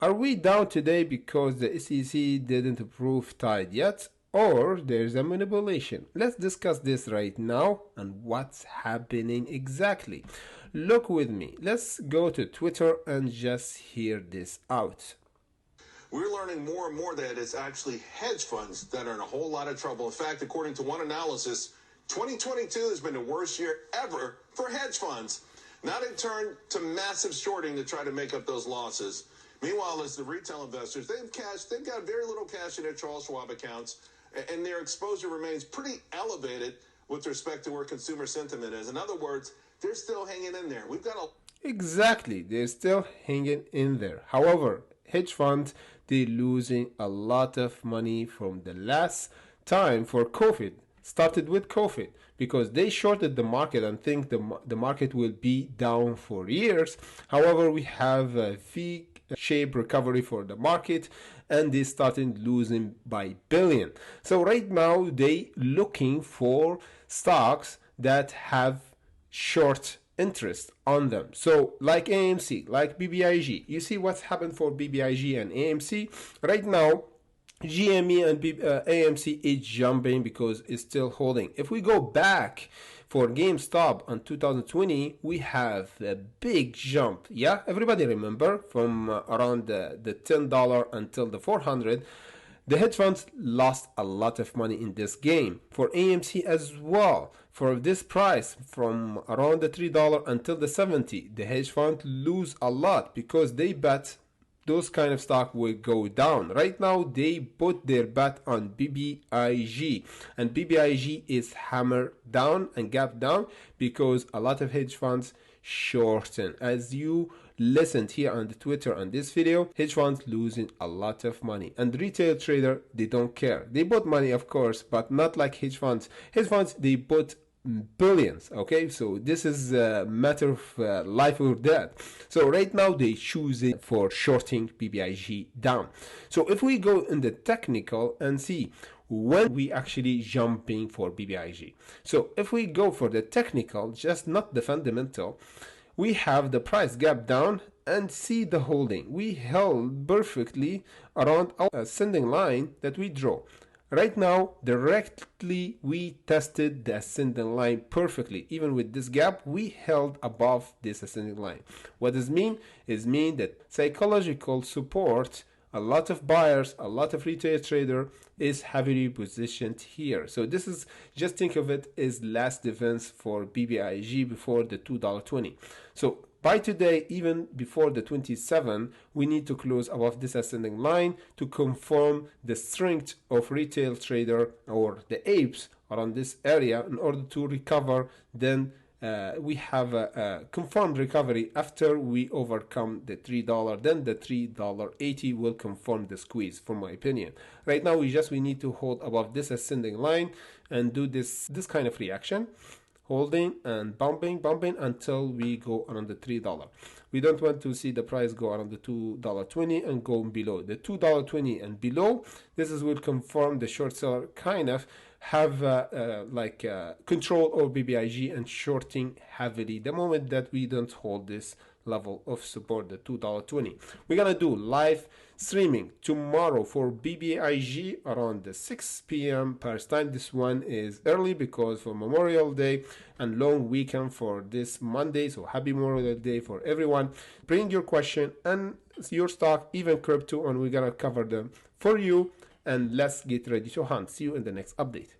Are we down today because the SEC didn't approve Tide yet? Or there's a manipulation? Let's discuss this right now and what's happening exactly. Look with me. Let's go to Twitter and just hear this out. We're learning more and more that it's actually hedge funds that are in a whole lot of trouble. In fact, according to one analysis, 2022 has been the worst year ever for hedge funds. Now they turn to massive shorting to try to make up those losses. Meanwhile, as the retail investors, they've got very little cash in their Charles Schwab accounts, and their exposure remains pretty elevated with respect to where consumer sentiment is. In other words, they're still hanging in there. We've got a Exactly, they're still hanging in there. However, hedge funds, they're losing a lot of money from the last time for COVID. Started with COVID because they shorted the market and think the market will be down for years. However, we have a V-shaped recovery for the market and they started losing by billion. So right now they looking for stocks that have short interest on them. So like AMC, like BBIG, you see what's happened for BBIG and AMC right now. GME and AMC is jumping because it's still holding. If we go back for GameStop in 2020, we have a big jump. Yeah, everybody remember from around the $10 until the 400. The hedge funds lost a lot of money in this game. For AMC as well, for this price from around the $3 until the 70, the hedge fund lose a lot because they bet those kind of stock will go down. Right now they put their bet on BBIG and BBIG is hammered down and gap down because a lot of hedge funds shorten. As you listened here on the Twitter on this video, hedge funds losing a lot of money and retail trader, they don't care. They put money of course, but not like hedge funds. Hedge funds, they put billions. Okay, so this is a matter of life or death. So right now they choose it for shorting BBIG down. So if we go in the technical and see when we actually jumping for BBIG. So if we go for the technical, just not the fundamental, we have the price gap down and see the holding. We held perfectly around our ascending line that we draw. Right now, directly we tested the ascending line perfectly. Even with this gap, we held above this ascending line. What does mean? It means that psychological support, a lot of buyers, a lot of retail trader is heavily positioned here. So this is, just think of it as last defense for BBIG before the $2.20. So by today, even before the 27, we need to close above this ascending line to confirm the strength of retail trader or the apes around this area in order to recover. Then we have a confirmed recovery after we overcome the $3. Then the $3.80 will confirm the squeeze, for my opinion. Right now, we need to hold above this ascending line and do this kind of reaction. Holding and bumping until we go around the $3. We don't want to see the price go around the $2.20 and go below. The $2.20 and below, this is will confirm the short seller kind of have control over BBIG and shorting heavily the moment that we don't hold this level of support, the $2.20. We're gonna do live streaming tomorrow for BBIG around the 6 p.m. Paris time. This one is early because for Memorial Day and long weekend for this Monday. So happy Memorial Day for everyone. Bring your question and your stock, even crypto, and we're gonna cover them for you. And let's get ready to hunt. See you in the next update.